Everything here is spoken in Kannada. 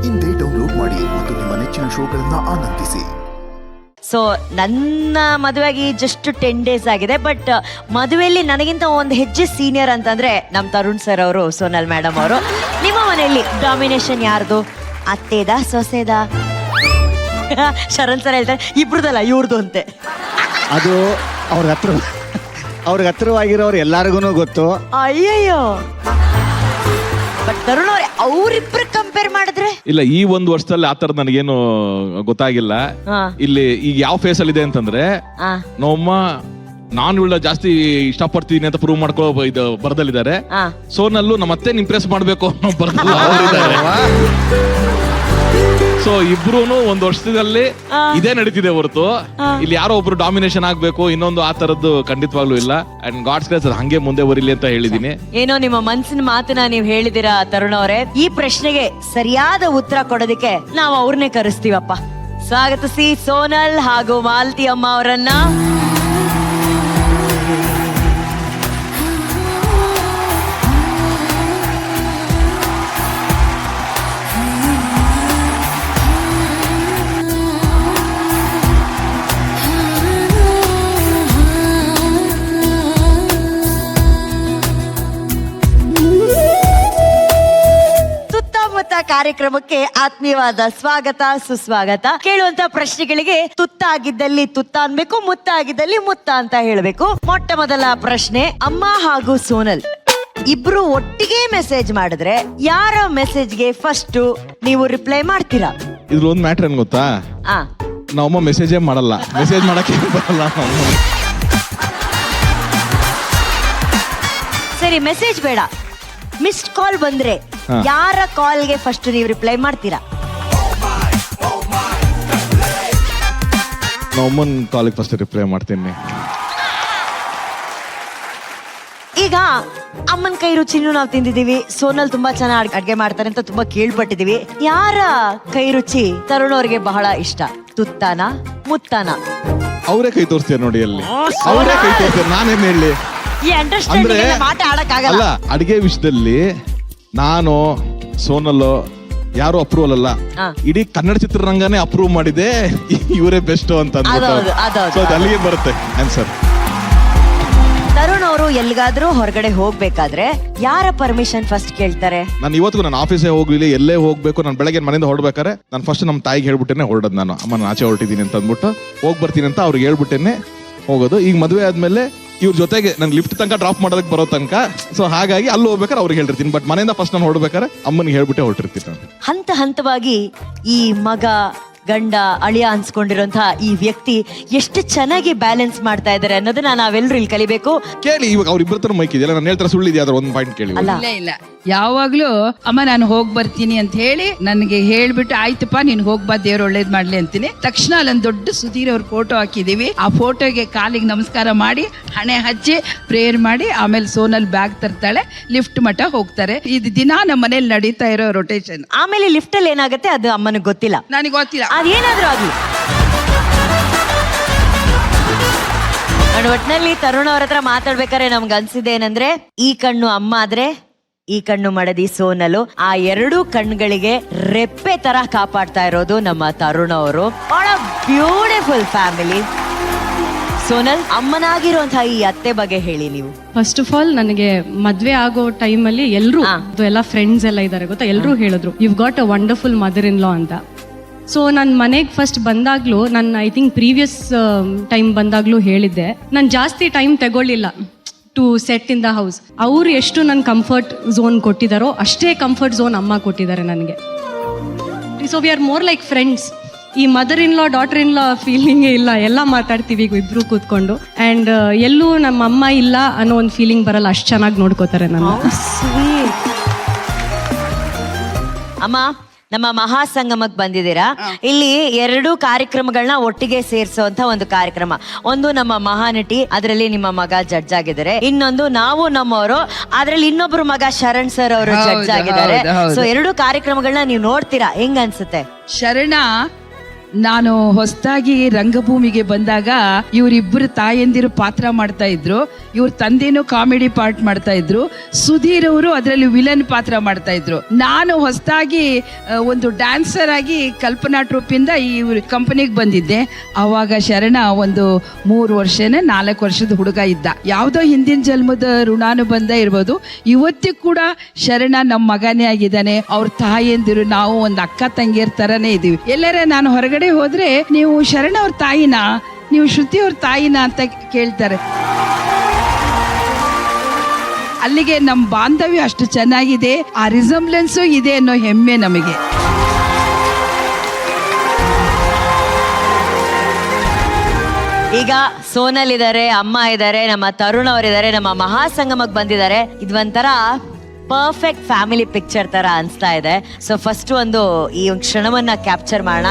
ಇಂದೇ ಡೌನ್ಲೋಡ್ ಮಾಡಿ ಮತ್ತು ನಿಮ್ಮ ನೆಚ್ಚಿನ ಶೋಗಳನ್ನ ಆನಂದಿಸಿ. ಸೊ ನನ್ನ ಮದುವೆಗೆ ಜಸ್ಟ್ 10 days ಆಗಿದೆ. ಬಟ್ ಮದುವೆಯಲ್ಲಿ ನನಗಿಂತ ಒಂದು ಹೆಜ್ಜೆ ಸೀನಿಯರ್ ಅಂತಂದ್ರೆ ನಮ್ಮ ತರುಣ್ ಸರ್ ಅವರು, ಸೋನಲ್ ಮೇಡಮ್ ಅವರು. ನಿಮ್ಮ ಮನೆಯಲ್ಲಿ ಡಾಮಿನೇಷನ್ ಯಾರ್ದು? ಅತ್ತೆದ, ಸೊಸೆದ? ಶರಣ್ ಸರ್ ಹೇಳ್ತಾರೆ ಇಬ್ರದಲ್ಲ ಇವ್ರದ್ದು ಅಂತೆ. ಅದು ಅವ್ರಿಗೆ ಹತ್ರವಾಗಿರೋರು ಎಲ್ಲಾರ್ಗು ಗೊತ್ತು. ಅಯ್ಯಯ್ಯೋ, ಬಟ್ ತರುಣ್ ಅವ್ರೆ ಅವ್ರಿಬ್ರು ಕಂಪೇರ್ ಮಾಡಿದ್ರೆ ಇಲ್ಲ, ಈ ಒಂದು ವರ್ಷದಲ್ಲಿ ಆತರ ನನಗೇನು ಗೊತ್ತಾಗಿಲ್ಲ. ಇಲ್ಲಿ ಈಗ ಯಾವ ಫೇಸ್ ಅಲ್ಲಿ ಇದೆ ಅಂತಂದ್ರೆ ನಮ್ಮಮ್ಮ ನಾನು ಇವಳ ಜಾಸ್ತಿ ಇಷ್ಟಪಡ್ತೀನಿ ಅಂತ ಪ್ರೂವ್ ಮಾಡ್ಕೋ ಇದು ಬರದಲ್ಲಿದ್ದಾರೆ. ಸೋನಲ್ಲು ನಮ್ಮತ್ತೆ ಇಂಪ್ರೆಸ್ ಮಾಡ್ಬೇಕು ಅನ್ನೋ ಬರದಲ್ಲಿದ್ದಾರೆ. ಸೊ ಇಬ್ರು ಒಂದು ವರ್ಷದಲ್ಲಿ ಇದೇ ನಡೀತಿದೆ ಹೊರತು ಇಲ್ಲಿ ಯಾರೋ ಒಬ್ರು ಡಾಮಿನೇಷನ್ ಆಗ್ಬೇಕು ಇನ್ನೊಂದು ಆ ತರದ್ದು ಖಂಡಿತವಾಗ್ಲೂ ಇಲ್ಲ. ಅಂಡ್ ಗಾಡ್ಸ್ ಗ್ರೇಸ್ ಅದು ಹಂಗೆ ಮುಂದೆ ಬರೀಲಿ ಅಂತ ಹೇಳಿದೀನಿ. ಏನೋ ನಿಮ್ಮ ಮನಸ್ಸಿನ ಮಾತನ್ನ ನೀವು ಹೇಳಿದಿರಾ ತರುಣ್ ಅವರೇ. ಈ ಪ್ರಶ್ನೆಗೆ ಸರಿಯಾದ ಉತ್ತರ ಕೊಡೋದಕ್ಕೆ ನಾವು ಅವ್ರನ್ನೇ ಕರೆಸ್ತೀವಪ್ಪ. ಸ್ವಾಗತಿಸಿ ಸೋನಲ್ ಹಾಗೂ ಮಾಲತಿ ಅಮ್ಮ ಅವರನ್ನ. ಕಾರ್ಯಕ್ರಮಕ್ಕೆ ಆತ್ಮೀಯವಾದ ಸ್ವಾಗತ, ಸುಸ್ವಾಗತ. ಕೇಳುವಂತ ಪ್ರಶ್ನೆಗಳಿಗೆ ತುತ್ತ ಆಗಿದ್ದಲ್ಲಿ ತುತ್ತ ಅನ್ಬೇಕು, ಮುತ್ತ ಆಗಿದ್ದಲ್ಲಿ ಮುತ್ತ ಅಂತ ಹೇಳ್ಬೇಕು. ಮೊಟ್ಟ ಮೊದಲ ಪ್ರಶ್ನೆ, ಅಮ್ಮ ಹಾಗೂ ಸೋನಲ್ ಇಬ್ರು ಒಟ್ಟಿಗೆ ಮೆಸೇಜ್ ಮಾಡಿದ್ರೆ ಯಾರ ಮೆಸೇಜ್ಗೆ ಫಸ್ಟ್ ನೀವು ರಿಪ್ಲೈ ಮಾಡ್ತೀರಾ? ಇದ್ರ ಒಂದ್ ಮ್ಯಾಟ್ರ್ ಏನ್ ಗೊತ್ತಾ, ನಾವಮ್ಮ ಮೆಸೇಜೇ ಮಾಡಲ್ಲ, ಮೆಸೇಜ್ ಮಾಡಕ್ಕೆ ಬರಲ್ಲ. ಸರಿ, ಮೆಸೇಜ್ ಬೇಡ, ಮಿಸ್ಡ್ ಕಾಲ್ ಬಂದ್ರೆ ಯಾರ ಕಾಲ್ಗೆ ಫಸ್ಟ್ ನೀವು ರಿಪ್ಲೈ ಮಾಡ್ತೀರಾ? ನಮ್ಮನ್ ಕಾಲಿಗೆ ಫಸ್ಟ್ ರಿಪ್ಲೈ ಮಾಡ್ತೀನಿ. ಈಗ ಅಮ್ಮನ ಕೈ ರುಚಿನೂ ನಾವು ತಿಂದಿದೀವಿ. ಸೋನಲ್ ತುಂಬಾ ಚೆನ್ನಾಗಿ ಅಡ್ಗೆ ಮಾಡ್ತಾರೆ ಅಂತ ತುಂಬಾ ಕೇಳ್ಪಟ್ಟಿದೀವಿ. ಯಾರ ಕೈ ರುಚಿ ತರುಣ್ ಅವ್ರಿಗೆ ಬಹಳ ಇಷ್ಟ? ತುತ್ತಾನ, ಮುತ್ತಾನ? ಅವರೇ ಕೈ ತೋರಿಸ್ತೀರ ನೋಡಿ, ಅಲ್ಲಿ ಅವರೇ ಕೈ ತೋರಿಸ್ತಾರೆ. ನಾನೇನ್ ಹೇಳಿ, ಈ ಅಂಡರ್ಸ್ಟ್ಯಾಂಡಿಂಗ್ ಮಾಟ ಆಡಕ್ಕಾಗಲ್ಲ. ಅಡಿಗೆ ವಿಷಯದಲ್ಲಿ ನಾನು ಸೋನಲ್ ಯಾರು ಅಪ್ರೂವಲ್ ಅಲ್ಲ, ಇಡೀ ಕನ್ನಡ ಚಿತ್ರರಂಗನೇ ಅಪ್ರೂವ್ ಮಾಡಿದೆ ಇವರೇ ಬೆಸ್ಟ್ ಅಂತ ಅಲ್ಲಿಗೆ ಬರುತ್ತೆ ಆನ್ಸರ್. ತರುಣ್ ಅವರು ಎಲ್ಲಿಗಾದ್ರೂ ಹೊರಗಡೆ ಹೋಗ್ಬೇಕಾದ್ರೆ ಯಾರ ಪರ್ಮಿಷನ್ ಫಸ್ಟ್ ಕೇಳ್ತಾರೆ? ನಾನು ಇವತ್ತು ನನ್ನ ಆಫೀಸೇ ಹೋಗ್ಲಿ, ಎಲ್ಲೇ ಹೋಗ್ಬೇಕು, ನಾನು ಬೆಳಗ್ಗೆ ಮನೆಯಿಂದ ಹೊರಡ್ಬೇಕಾರೆ ನಾನು ಫಸ್ಟ್ ನಮ್ಮ ತಾಯಿಗೆ ಹೇಳ್ಬಿಟ್ಟೇನೆ ಹೊರಡೋದು. ನಾನು ಅಮ್ಮ ನಾನು ಆಚೆ ಹೊರಟಿದ್ದೀನಿ ಅಂತ ಅಂದ್ಬಿಟ್ಟು ಹೋಗ್ ಬರ್ತೀನಿ ಅಂತ ಅವ್ರಿಗೆ ಹೇಳ್ಬಿಟ್ಟೇನೆ ಹೋಗೋದು. ಈಗ ಮದುವೆ ಆದ್ಮೇಲೆ ಇವ್ರ ಜೊತೆಗೆ ನನ್ ಲಿಫ್ಟ್ ತನಕ ಡ್ರಾಪ್ ಮಾಡೋದಕ್ಕೆ ಬರೋ ತನಕ, ಸೊ ಹಾಗಾಗಿ ಅಲ್ಲಿ ಹೋಗ್ಬೇಕಾರೆ ಅವ್ರಿಗೆ ಹೇಳಿರ್ತೀನಿ. ಬಟ್ ಮನೆಯಿಂದ ಫಸ್ಟ್ ನಾನು ಹೊರಡ್ಬೇಕಾರೆ ಅಮ್ಮನಿಗೆ ಹೇಳ್ಬಿಟ್ಟೆ ಹೊರಟಿರ್ತೀನಿ ನಾನು. ಹಂತ ಹಂತವಾಗಿ ಈ ಮಗ, ಗಂಡ, ಅಳಿಯ ಅನ್ಸ್ಕೊಂಡಿರೋಂತಹ ಈ ವ್ಯಕ್ತಿ ಎಷ್ಟು ಚೆನ್ನಾಗಿ ಬ್ಯಾಲೆನ್ಸ್ ಮಾಡ್ತಾ ಇದಾರೆ ಅನ್ನೋದನ್ನ ನಾವೆಲ್ಲರೂ ಇಲ್ಲಿ ಕಲಿಬೇಕು. ಕೇಳಿ, ಇವಾಗ ಅವ್ರಿಬ್ಬರ ತರ ಮೈಕ್ ಇದೆಯಲ್ಲ, ನಾನು ಹೇಳ್ತಾರೆ ಸುಳ್ಳಿದ್ಯಾ ಅದ್ರ ಒಂದು ಪಾಯಿಂಟ್ ಕೇಳಿ. ಇಲ್ಲ, ಯಾವಾಗ್ಲೂ ಅಮ್ಮ ನಾನು ಹೋಗ್ ಬರ್ತೀನಿ ಅಂತ ಹೇಳಿ ನನಗೆ ಹೇಳ್ಬಿಟ್ಟು ಆಯ್ತಪ್ಪ ನೀನ್ ಹೋಗ್ಬಾ ದೇವ್ರು ಒಳ್ಳೇದ್ ಮಾಡ್ಲಿ ಅಂತೀನಿ. ತಕ್ಷಣ ಅಲ್ಲೊಂದು ದೊಡ್ಡ ಸುಧೀರ್ ಅವ್ರ ಫೋಟೋ ಹಾಕಿದೀವಿ. ಆ ಫೋಟೋಗೆ ಕಾಲಿಗೆ ನಮಸ್ಕಾರ ಮಾಡಿ ಹಣೆ ಹಚ್ಚಿ ಪ್ರೇಯರ್ ಮಾಡಿ ಆಮೇಲೆ ಸೋನಲ್ ಬ್ಯಾಗ್ ತರ್ತಾಳೆ, ಲಿಫ್ಟ್ ಮಠ ಹೋಗ್ತಾರೆ. ಇದು ದಿನ ನಮ್ಮ ಮನೇಲಿ ನಡೀತಾ ಇರೋ ರೊಟೇಷನ್. ಆಮೇಲೆ ಲಿಫ್ಟ್ ಅಲ್ಲಿ ಏನಾಗುತ್ತೆ ಅದು ಅಮ್ಮನಿಗೆ ಗೊತ್ತಿಲ್ಲ, ನನಗೆ ಗೊತ್ತಿಲ್ಲ, ಅದೇನಾದ್ರೂ ಆಗ್ಲಿ. ಒಟ್ನಲ್ಲಿ ತರುಣ್ ಅವ್ರ ಹತ್ರ ಮಾತಾಡ್ಬೇಕಾದ್ರೆ ನಮ್ಗೆ ಅನ್ಸಿದೆ ಏನಂದ್ರೆ, ಈ ಕಣ್ಣು ಅಮ್ಮ ಆದ್ರೆ ಈ ಕಣ್ಣು ಮಡದಿ ಸೋನಲು. ಆ ಎರಡೂ ಕಣ್ಗಳಿಗೆ ರೆಪ್ಪೆ ತರ ಕಾಪಾಡ್ತಾ ಇರೋದು ನಮ್ಮ ತರುಣ್ ಅವರು. ಬಹಳ ಬ್ಯೂಟಿಫುಲ್ ಫ್ಯಾಮಿಲಿ. ಸೋನಲ್, ಅಮ್ಮನಾಗಿರುವಂತಹ ಈ ಅತ್ತೆ ಬಗ್ಗೆ ಹೇಳಿ ನೀವು. ಫಸ್ಟ್ ಆಫ್ ಆಲ್ ನನಗೆ ಮದ್ವೆ ಆಗೋ ಟೈಮಲ್ಲಿ ಎಲ್ಲರೂ ಎಲ್ಲ ಫ್ರೆಂಡ್ಸ್ ಎಲ್ಲ ಇದಾರೆ ಗೊತ್ತಾ, ಎಲ್ಲರೂ ಹೇಳಿದ್ರು you got a wonderful mother in law ಅಂತ. ಸೊ ನನ್ನ ಮನೆಗೆ ಫಸ್ಟ್ ಬಂದಾಗ್ಲೂ, ನಾನು ಐ ಥಿಂಕ್ ಪ್ರೀವಿಯಸ್ ಟೈಮ್ ಬಂದಾಗ್ಲೂ ಹೇಳಿದ್ದೆ, ನಾನು ಜಾಸ್ತಿ ಟೈಮ್ ತಗೊಳ್ಳಿಲ್ಲ to set in the house. ಅವ್ರು ಎಷ್ಟು ನನ್ನ ಕಂಫರ್ಟ್ ಝೋನ್ ಕೊಟ್ಟಿದ್ದಾರೋ ಅಷ್ಟೇ ಕಂಫರ್ಟ್ ಝೋನ್ ಅಮ್ಮ ಕೊಟ್ಟಿದ್ದಾರೆ ನನಗೆ. So we are more like friends. ಈ mother in law daughter in law ಫೀಲಿಂಗೇ ಇಲ್ಲ, ಎಲ್ಲ ಮಾತಾಡ್ತೀವಿ ಈಗ ಇಬ್ರು ಕೂತ್ಕೊಂಡು. ಆ್ಯಂಡ್ ಎಲ್ಲೂ ನಮ್ಮ ಅಮ್ಮ ಇಲ್ಲ ಅನ್ನೋ ಒಂದು ಫೀಲಿಂಗ್ ಬರಲ್ಲ, ಅಷ್ಟು ಚೆನ್ನಾಗಿ ನೋಡ್ಕೋತಾರೆ ನನ್ನ. ಅಮ್ಮ, ನಮ್ಮ ಮಹಾಸಂಗಮಕ್ಕೆ ಬಂದಿದ್ದೀರಾ. ಇಲ್ಲಿ 2 ಕಾರ್ಯಕ್ರಮಗಳನ್ನ ಒಟ್ಟಿಗೆ ಸೇರಿಸುವಂತ ಒಂದು ಕಾರ್ಯಕ್ರಮ. ಒಂದು ನಮ್ಮ ಮಹಾನಟಿ, ಅದರಲ್ಲಿ ನಿಮ್ಮ ಮಗ ಜಡ್ಜ್ ಆಗಿದ್ದಾರೆ. ಇನ್ನೊಂದು ನಾವು ನಮ್ಮವರು, ಅದ್ರಲ್ಲಿ ಇನ್ನೊಬ್ರು ಮಗ ಶರಣ್ ಸರ್ ಅವರು ಜಡ್ಜ್ ಆಗಿದ್ದಾರೆ. ಸೊ 2 ಕಾರ್ಯಕ್ರಮಗಳನ್ನ ನೀವು ನೋಡ್ತೀರಾ, ಹೆಂಗ ಅನ್ಸುತ್ತೆ? ಶರಣ ನಾನು ಹೊಸದಾಗಿ ರಂಗಭೂಮಿಗೆ ಬಂದಾಗ ಇವರಿಬ್ಬರು ತಾಯಂದಿರು ಪಾತ್ರ ಮಾಡ್ತಾ ಇದ್ರು. ಇವ್ರ ತಂದೆನೂ ಕಾಮಿಡಿ ಪಾರ್ಟ್ ಮಾಡ್ತಾ ಇದ್ರು. ಸುಧೀರ್ ಅವರು ಅದರಲ್ಲಿ ವಿಲನ್ ಪಾತ್ರ ಮಾಡ್ತಾ ಇದ್ರು. ನಾನು ಹೊಸದಾಗಿ ಒಂದು ಡ್ಯಾನ್ಸರ್ ಆಗಿ ಕಲ್ಪನಾ ಟ್ರೂಪಿಂದ ಈ ಕಂಪನಿಗೆ ಬಂದಿದ್ದೆ. ಅವಾಗ ಶರಣ ಒಂದು 3 ವರ್ಷನೇ 4 ವರ್ಷದ ಹುಡುಗ ಇದ್ದ. ಯಾವುದೋ ಹಿಂದಿನ ಜನ್ಮದ ಋಣಾನುಬಂಧ ಇರ್ಬೋದು. ಇವತ್ತಿಗೂ ಕೂಡ ಶರಣ ನಮ್ಮ ಮಗನೇ ಆಗಿದ್ದಾನೆ. ಅವ್ರ ತಾಯಿಯಂದಿರು ನಾವು ಒಂದು ಅಕ್ಕ ತಂಗಿಯರ್ ತರನೇ ಇದೀವಿ. ಎಲ್ಲರ ನಾನು ಹೊರಗಡೆ ಹೋದ್ರೆ ನೀವು ಶರಣ ಅವ್ರ ತಾಯಿನಾ, ನೀವು ಶ್ರುತಿ ಅವ್ರ ತಾಯಿನಾ ಅಂತ ಕೇಳ್ತಾರೆ. ಅಲ್ಲಿಗೆ ನಮ್ಮ ಬಾಂಧವ್ಯ ಅಷ್ಟು ಚೆನ್ನಾಗಿದೆ. ಆ ರಿಸಂಬ್ಲೆನ್ಸು ಇದೆ ಅನ್ನೋ ಹೆಮ್ಮೆ ನಮಗೆ. ಈಗ ಸೋನಲ್ ಇದಾರೆ, ಅಮ್ಮ ಇದಾರೆ, ನಮ್ಮ ತರುಣ್ ಅವರಿದ್ದಾರೆ, ನಮ್ಮ ಮಹಾಸಂಗಮಕ್ಕೆ ಬಂದಿದ್ದಾರೆ. ಇದೊಂಥರ ಪರ್ಫೆಕ್ಟ್ ಫ್ಯಾಮಿಲಿ ಪಿಕ್ಚರ್ ತರ ಅನ್ಸ್ತಾ ಇದೆ. ಸೊ ಫಸ್ಟ್ ಒಂದು ಈ ಕ್ಷಣವನ್ನ ಕ್ಯಾಪ್ಚರ್ ಮಾಡೋಣ.